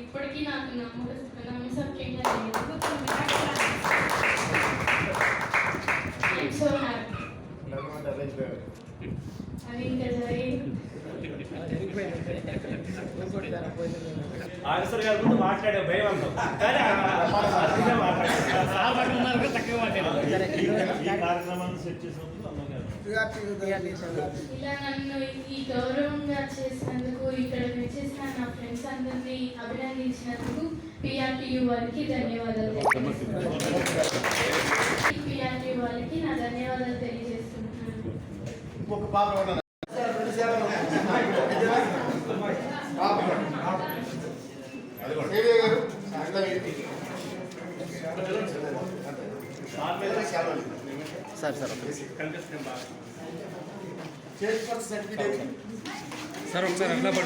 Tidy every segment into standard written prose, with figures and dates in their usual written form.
ఇప్పటికీ నాకు నమ్మసక్యంగా లేదు. సో హ్యాపీ అది ఇంకా జరిగింది. ఆఫీసర్ గారు ముందు మాట్లాడే భయం అంటాం కానీ చక్కగా మాట్లాడారు. కార్యక్రమాన్ని సెట్ చేసినందుకు ఇలా నన్ను ఈ గౌరవంగా చేసినందుకు, ఇక్కడ వచ్చేసిన నా ఫ్రెండ్స్ అందరినీ అభినందించినందుకు పిఆర్టీయూ వారికి ధన్యవాదాలు. పిఆర్టీయూ వారికి నా ధన్యవాదాలు తెలియజేస్తున్నాను. సార్ సార్ సార్ ఒకసారి అట్లా పడు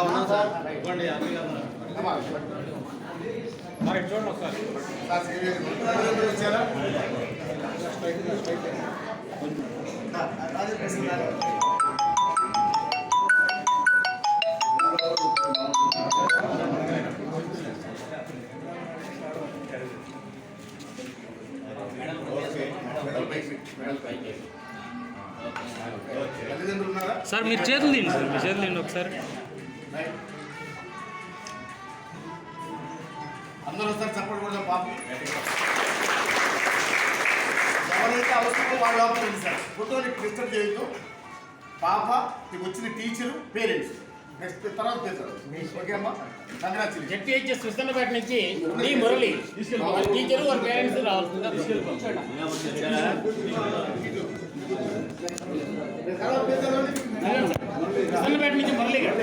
ఉన్నాం సార్. చూడండి ఒకసారి సార్ మీరు చేతులు తిండి సార్, మీ చేతులు తిండి ఒకసారి. అందరూ ఒకసారి చప్పటి కూడా పాప ఎవరైతే అవసరమో వాళ్ళ లోపల ఉంది సార్. ఫోటోని డిస్టర్బ్ చేయొద్దు. పాప వచ్చిన టీచరు, పేరెంట్స్ నెక్స్ట్ తర్వాత చేస్తారు. ఓకే అమ్మా, కంగ్రాచులేషన్. జెడ్పీహెచ్ఎస్ కృష్ణపేట నుంచి డి మురళి టీచర్ వారి పేరెంట్స్ రావాల్సిందిగా కృష్ణపేట నుంచి మురళి గారు.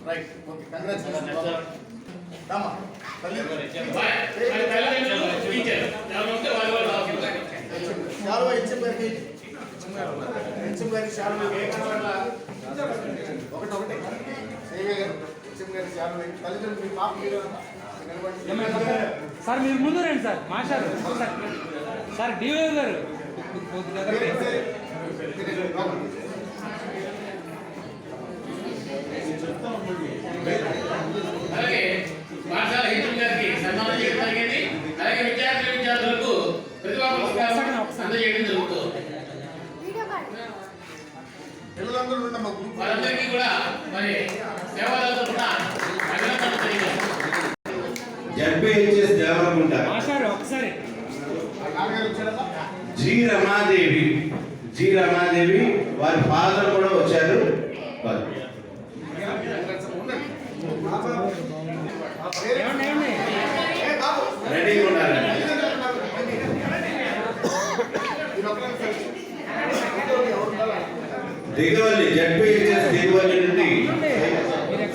Right, okay, congratulation. రామా తల్లి శాలువా ఇచ్చిన గారికి శాలువా ఒకటి సేవే గారు ఇచ్చిన గారి శాలువా తల్లిదండ్రులు మీ పాప మీరు సార్ మీరు ముందు రండి సార్. మాస్టర్ సార్ డివై గారు అలాగే పాఠశాల హెచ్ఎం గారికి సన్మానం చేయడం జరిగింది. అలాగే విద్యార్థులకు ప్రతిభా పురస్కారం అందజేయడం జరుగుతుంది. వారందరికీ కూడా మరి సేవల తరఫున అభినందనలు తెలియజేస్తాం. జడ్పీహెచ్ఎస్ దేవరగుంట జి రమాదేవి వారి ఫాదర్ కూడా వచ్చారు. రెడీగా ఉండాలి. దిగవల్లి జడ్పీహెచ్ఎస్ దిగవల్లి నుండి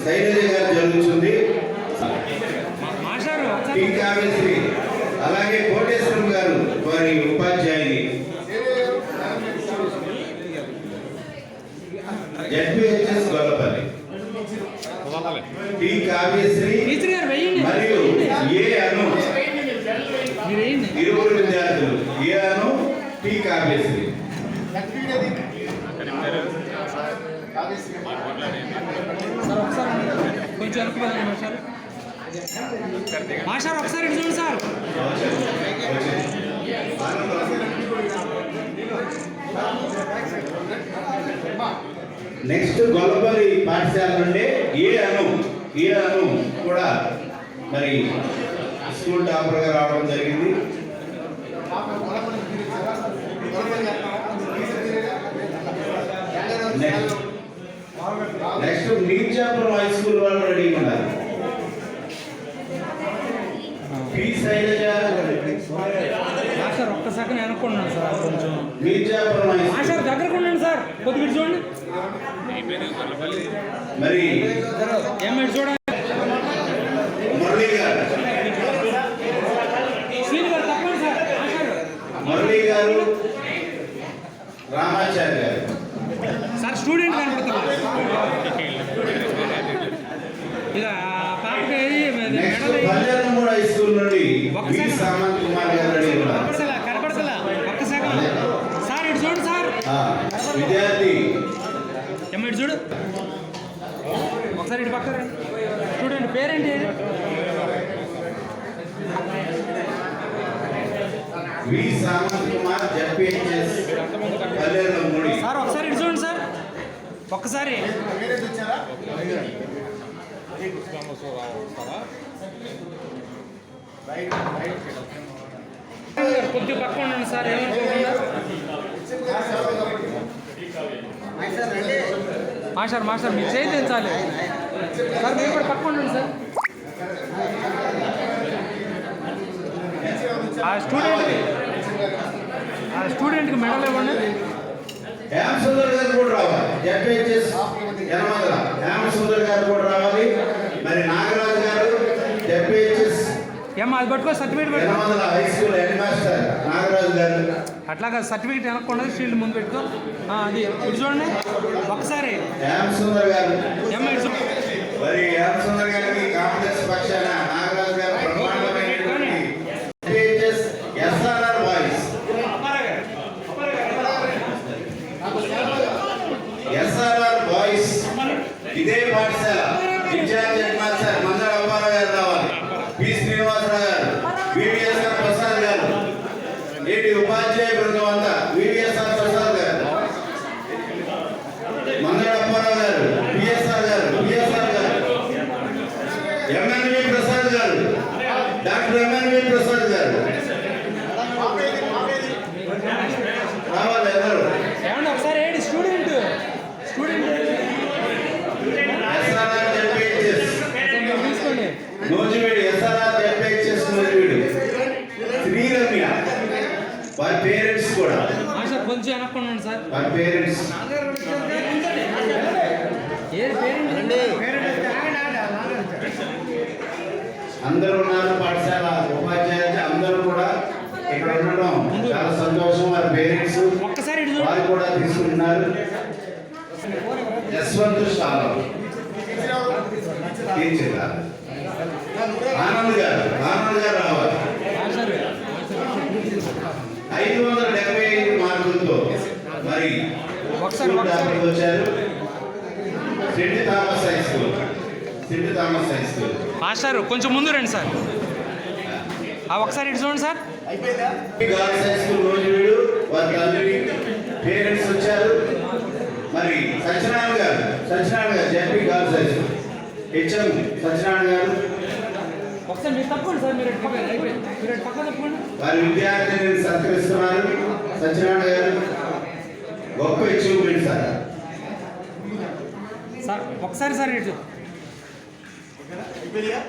శైలజ గారు జరుగుతుంది. టీ కావ్యశ్రీ అలాగే కోటేశ్వరం గారు వారి ఉపాధ్యాయుని. జడ్పీహెచ్ఎస్ గొల్లపల్లి టీ కావ్యశ్రీ మరియు ఏ అను ఇరువురు విద్యార్థులు. ఏ అను టీ కావ్యశ్రీ. కొంచెం మాస్టర్ ఒకసారి చూడండి సార్. నెక్స్ట్ గొల్లపల్లి పాఠశాల నుండి ఏ అను కూడా మరి స్కూల్ టాపర్ గా రావడం జరిగింది. నెక్స్ట్ మీర్జాపురం హై స్కూల్ వాళ్ళు రెడీ ఉన్నారు. పి శైలజ మాస్టర్ ఒక్క సెకండ్ వెనక్కున్నాను సార్, కొంచెం మీర్జాపురం హై స్కూల్. మాస్టర్ దగ్గరకు ఉండండి సార్, కొద్దిగా ఇటు చూడండి. మరి ఏమైనా చూడండి. మురళి గారు, శ్రీని గారు తప్పండి సార్. మాస్టర్ మురళి గారు, రామాచారి గారు. సార్ స్టూడెంట్ కనపడుతున్నారు. ఇక పాపకి నెక్స్ట్ పల్లెనమూడు హై స్కూల్ నుండి వి సామంత్ కుమార్ గారు రెడీ ఉన్నారు. కనపడతలా ఒక్క సెకండ్ సార్, ఇటు చూడండి సార్. విద్యార్థి ఏమో ఇటు చూడు ఒకసారి, ఇటు పక్కన స్టూడెంట్ పేరేంటి? వి సామంత్ కుమార్ జెడ్పీహెచ్ఎస్ పల్లెనమూడి. సార్ ఒకసారి ఇటు చూడండి సార్, ఒక్కసారి. పేరెంట్స్ వచ్చారా? కొద్దిగా పక్క ఉండండి సార్, ఏమనుకోకుండా. మాస్టర్ మీరు చేయి తెంచాలి సార్, మీరు కూడా పక్క ఉండండి సార్. ఆ స్టూడెంట్కి మెడల్ ఇవ్వండి. హేమసుందర్ గారు కూడా రావాలి. జెడ్పీహెచ్ఎస్ యనమదల హేమసుందర్ గారు కూడా రావాలి. మరి నాగరాజు గారు జెడ్పీహెచ్ఎస్ ఏమో అది పట్టుకో, సర్టిఫికేట్ పెట్టుకో. Yanamadala high school head master Nagaraju గారు. అట్లాగా సర్టిఫికేట్ వెనక్కుండా షీల్డ్ ముందు పెట్టుకో. అది ఇటు చూడండి ఒకసారి. హేమసుందర్ గారు, ఏమో ఇటు చూడండి. మరి హేమసుందర్ గారికి కాంగ్రెస్ పక్షాన నాగరాజు గారు బ్రహ్మాండమైనటువంటి ZPHS SRR boys. SRR boys ఇదే పాఠశాల ఇన్ఛార్జ్ హెడ్ మాస్టర్ మందర అప్పారావు గారు రావాలి. పి శ్రీనివాసరావు గారు, వివిఎస్ఆర్ ప్రసాద్ గారు, నేటి ఉపాధ్యాయ బృందం అంతా వివిఎస్ఆర్ ప్రసాద్ గారు, మందర అప్పారావు గారు, పిఎస్ఆర్ గారు, పిఎస్ఆర్ గారు, ఎంఎన్వి ప్రసాద్ గారు, డాక్టర్ ఎంఎన్వి ప్రసాద్ గారు రావాలి. అందరూ ఏమండి ఒకసారి ఏంటి స్టూడెంట్ ఎస్ఆర్ఆర్ జెడ్పీహెచ్ఎస్ తీసుకోండి. నోజివీడు, ఎస్ఆర్ఆర్ జెడ్పీహెచ్ఎస్ నోజివీడు శ్రీరమ్య, వారి పేరెంట్స్ కూడా, మాస్టర్ కొంచెం వెనక్కుండండి సార్. వారి పేరెంట్స్ అందరూ ఉన్నారు. పాఠశాల ఉపాధ్యాయులు అందరూ కూడా ఇక్కడ ఉండడం చాలా సంతోషం. వారి పేరెంట్స్ ఒక్కసారి ఇటు చూడండి. వారు కూడా తీసుకుంటున్నారు. యశ్వంత్ శాలం టీచర్ గారు, ఆనంద్ గారు రావాలి. మాస్టర్ 575 మార్కులతో మరి ఒకసారి వచ్చారు. Saint Thomas high school. Master కొంచెం ముందు రండి సార్. ఒకసారి ఇటు చూడండి సార్. గర్ల్స్ హై స్కూల్ రోజువీడు, వారి తల్లి పేరెంట్స్ వచ్చారు. మరి Satyanarayana garu ZP girls high school HM Satyanarayana garu, ఒకసారి మీరు తప్పండి సార్, మీరు పక్క తప్పండి. వారి విద్యార్థిని సత్కరిస్తున్నారు. సత్యనారాయణ గారు గొప్ప అచీవ్మెంట్ సార్. సార్ ఒకసారి సార్ ఇటు అయిపోయిందిగా?